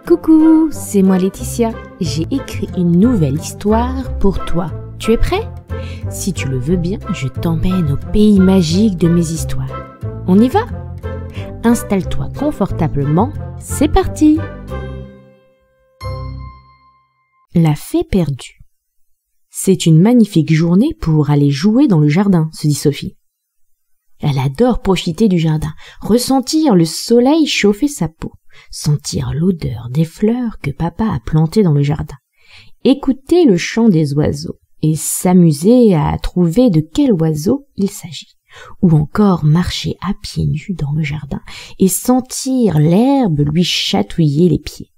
Coucou, c'est moi Laetitia. J'ai écrit une nouvelle histoire pour toi. Tu es prêt? Si tu le veux bien, je t'emmène au pays magique de mes histoires. On y va? Installe-toi confortablement, c'est parti! La fée perdue. C'est une magnifique journée pour aller jouer dans le jardin, se dit Sophie. Elle adore profiter du jardin, ressentir le soleil chauffer sa peau, sentir l'odeur des fleurs que papa a plantées dans le jardin, écouter le chant des oiseaux et s'amuser à trouver de quel oiseau il s'agit, ou encore marcher à pieds nus dans le jardin et sentir l'herbe lui chatouiller les pieds.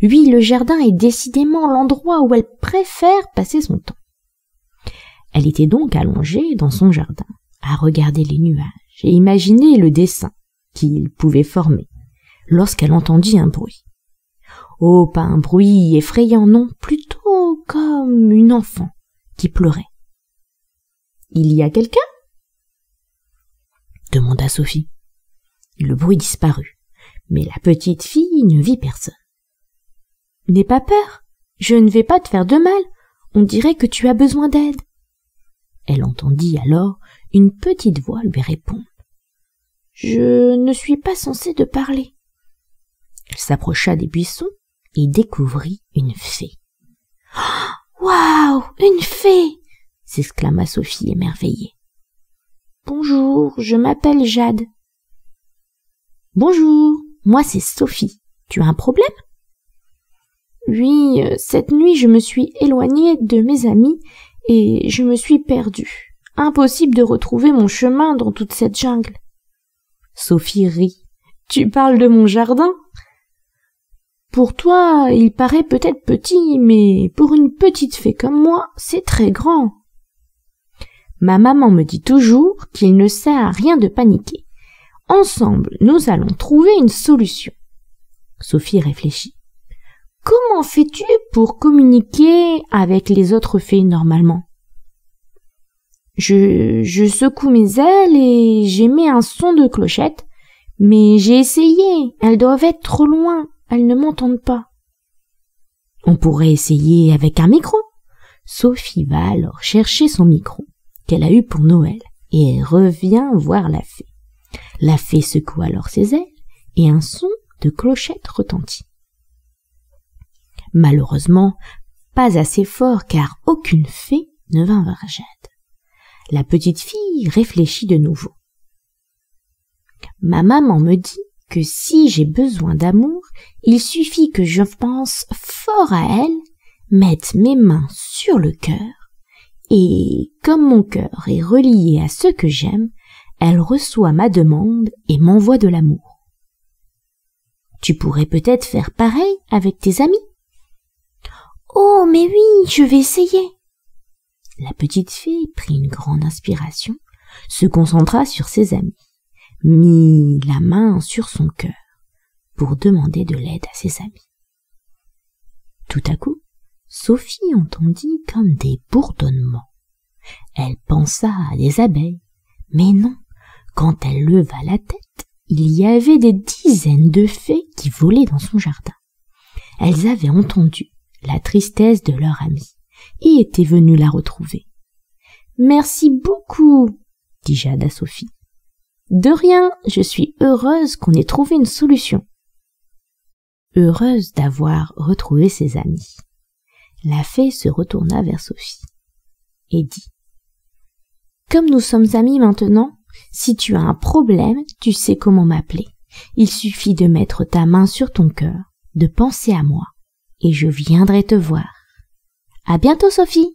Oui, le jardin est décidément l'endroit où elle préfère passer son temps. Elle était donc allongée dans son jardin, à regarder les nuages et imaginer le dessin qu'ils pouvaient former, lorsqu'elle entendit un bruit. Oh, pas un bruit effrayant, non, plutôt comme une enfant qui pleurait. « Il y a quelqu'un ?» demanda Sophie. Le bruit disparut, mais la petite fille ne vit personne. « N'aie pas peur, je ne vais pas te faire de mal, on dirait que tu as besoin d'aide. » Elle entendit alors une petite voix lui répondre. « Je ne suis pas censée te parler. » Elle s'approcha des buissons et découvrit une fée. « Waouh, une fée !» s'exclama Sophie émerveillée. « Bonjour, je m'appelle Jade. »« Bonjour, moi c'est Sophie. Tu as un problème ?»« Oui, cette nuit je me suis éloignée de mes amis et je me suis perdue. Impossible de retrouver mon chemin dans toute cette jungle. » Sophie rit. « Tu parles de mon jardin ? Pour toi, il paraît peut-être petit, mais pour une petite fée comme moi, c'est très grand. Ma maman me dit toujours qu'il ne sert à rien de paniquer. Ensemble, nous allons trouver une solution. » Sophie réfléchit. « Comment fais-tu pour communiquer avec les autres fées normalement ? » Je secoue mes ailes et j'émets un son de clochette, mais j'ai essayé, elles doivent être trop loin, elles ne m'entendent pas. On pourrait essayer avec un micro. Sophie va alors chercher son micro qu'elle a eu pour Noël et elle revient voir la fée. La fée secoue alors ses ailes et un son de clochette retentit. Malheureusement, pas assez fort car aucune fée ne vint voir Jade. La petite fille réfléchit de nouveau. Ma maman me dit que si j'ai besoin d'amour, il suffit que je pense fort à elle, mette mes mains sur le cœur, et comme mon cœur est relié à ce que j'aime, elle reçoit ma demande et m'envoie de l'amour. Tu pourrais peut-être faire pareil avec tes amis. Oh, mais oui, je vais essayer. La petite fille prit une grande inspiration, se concentra sur ses amis, mit la main sur son cœur pour demander de l'aide à ses amis. Tout à coup, Sophie entendit comme des bourdonnements. Elle pensa à des abeilles, mais non, quand elle leva la tête, il y avait des dizaines de fées qui volaient dans son jardin. Elles avaient entendu la tristesse de leur amie et étaient venues la retrouver. « Merci beaucoup, » dit Jade à Sophie. « De rien, je suis heureuse qu'on ait trouvé une solution. » Heureuse d'avoir retrouvé ses amis, la fée se retourna vers Sophie et dit « Comme nous sommes amis maintenant, si tu as un problème, tu sais comment m'appeler. Il suffit de mettre ta main sur ton cœur, de penser à moi, et je viendrai te voir. À bientôt, Sophie !»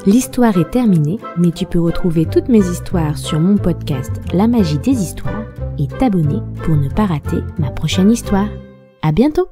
L'histoire est terminée, mais tu peux retrouver toutes mes histoires sur mon podcast La Magie des Histoires et t'abonner pour ne pas rater ma prochaine histoire. À bientôt!